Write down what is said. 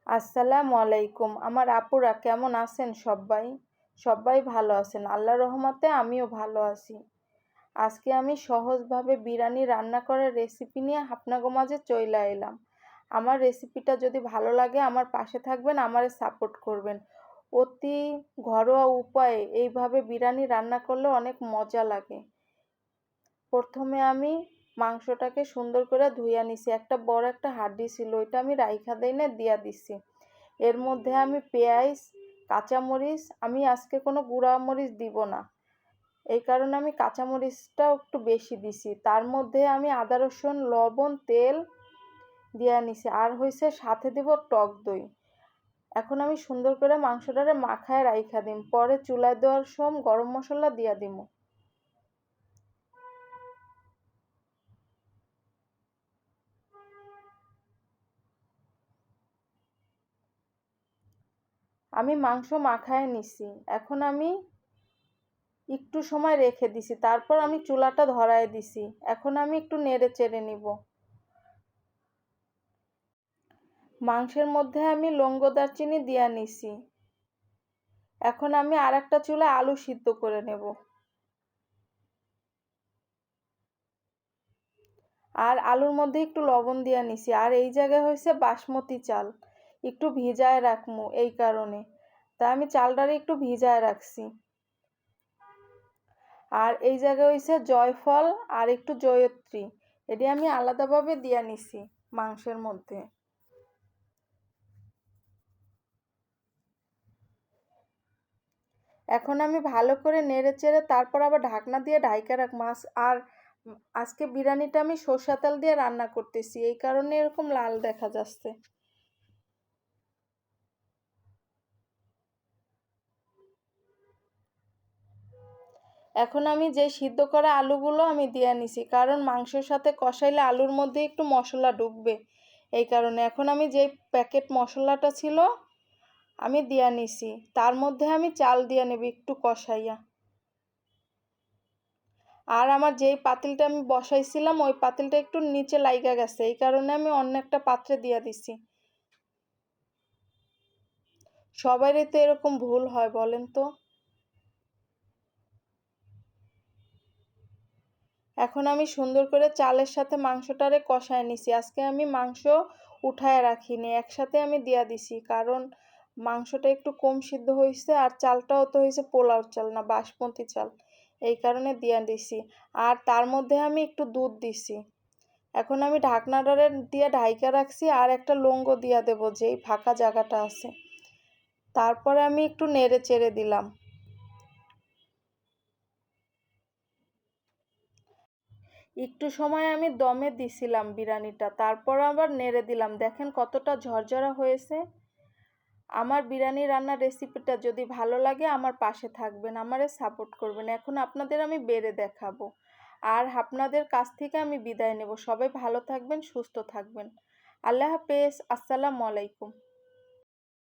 আসসালামু আলাইকুম। আমার আপুরা কেমন আছেন সবাই? সবাই ভালো আছেন। আল্লাহর রহমতে আমিও ভালো আছি। আজকে আমি সহজভাবে বিরিয়ানি রান্না করার রেসিপি নিয়ে আপনাগো মাঝে চইলা এলাম। আমার রেসিপিটা যদি ভালো লাগে আমার পাশে থাকবেন, আমারে সাপোর্ট করবেন। অতি ঘরোয়া উপায়ে এইভাবে বিরিয়ানি রান্না করলে অনেক মজা লাগে। প্রথমে আমি মাংসটাকে সুন্দর করে ধুইয়া নিছি। একটা বড় একটা হাড্ডি ছিল, ওইটা আমি রাইখা দেই না দিয়া দিছি। এর মধ্যে আমি পেঁয়াজ, কাঁচামরিচ, আমি আজকে কোনো গুঁড়া মরিচ দিব না, এই কারণে আমি কাঁচামরিচটাও একটু বেশি দিছি। তার মধ্যে আমি আদা রসুন লবণ তেল দিয়া নিছি, আর হইছে সাথে দিব টক দই। এখন আমি সুন্দর করে মাংসটারে মাখায় রাইখা দিম, পরে চুলায় দেওয়ার সময় গরম মশলা দিয়া দিমু। আমি মাংস মাখায় নিছি, এখন আমি একটু সময় রেখে দিছি, তারপর আমি চুলাটা ধরায় দিছি। এখন আমি একটু নেড়ে চেড়ে নিব। মাংসের মধ্যে আমি লৌঙ্গ দারচিনি দিয়া নিছি। এখন আমি আরেকটা চুলায় আলু সিদ্ধ করে নেব। আর আলুর মধ্যে একটু লবণ দিয়া নিছি। আর এই জায়গায় হয়েছে বাসমতি চাল, একটু ভিজায় রাখমু এই কারণে, তাই আমি চালটারে একটু ভিজায় রাখছি। আর এই জায়গায় হয়েছে জয়ফল আর একটু জয়ত্রী, এটি আমি আলাদাভাবে দিয়া নিছি মাংসের মধ্যে। এখন আমি ভালো করে নেড়ে চেড়ে তারপর আবার ঢাকনা দিয়ে ঢাইকা রাখবো। আর আজকে বিরিয়ানিটা আমি সরষে তেল দিয়ে রান্না করতেছি, এই কারণে এরকম লাল দেখা যাচ্ছে। এখন আমি যে সিদ্ধ করা আলুগুলো আমি দিয়ে নিছি, কারণ মাংসের সাথে কষাইলে আলুর মধ্যে একটু মশলা ঢুকবে, এই কারণে। এখন আমি যে প্যাকেট মশলাটা ছিল আমি দিয়ে নিছি, তার মধ্যে আমি চাল দিয়ে নেব একটু কষাইয়া। আর আমার যেই পাতিলটা আমি বসাইছিলাম ওই পাতিলটা একটু নিচে লাইগা গেছে, এই কারণে আমি অন্য একটা পাত্রে দিয়ে দিছি। সবারই তো এরকম ভুল হয়, বলেন তো। এখন আমি সুন্দর করে চালের সাথে মাংসটারে কষায় নিছি। আজকে আমি মাংস উঠায় রাখিনি, একসাথে আমি দিয়া দিছি, কারণ মাংসটা একটু কম সিদ্ধ হয়েছে আর চালটাও তো হয়েছে পোলাও চাল না বাসমতি চাল, এই কারণে দিয়া দিছি। আর তার মধ্যে আমি একটু দুধ দিছি। এখন আমি ঢাকনাটারে দিয়ে ঢাইকা রাখছি, আর একটা লৌঙ্গ দিয়া দেব যেই ফাঁকা জায়গাটা আছে। তারপরে আমি একটু নেড়ে চেড়ে দিলাম। একটু সময় আমি দমে দিছিলাম বিরিয়ানিটা, তারপর আবার নেড়ে দিলাম। দেখেন কতটা ঝরঝরা হয়েছে। আমার বিরিয়ানি রান্নার রেসিপিটা যদি ভালো লাগে আমার পাশে থাকবেন, আমারে সাপোর্ট করবেন। এখন আপনাদের আমি বেড়ে দেখাবো, আর আপনাদের কাছ থেকে আমি বিদায় নেব। সবাই ভালো থাকবেন, সুস্থ থাকবেন। আল্লাহ হাফেজ। আসসালামু আলাইকুম।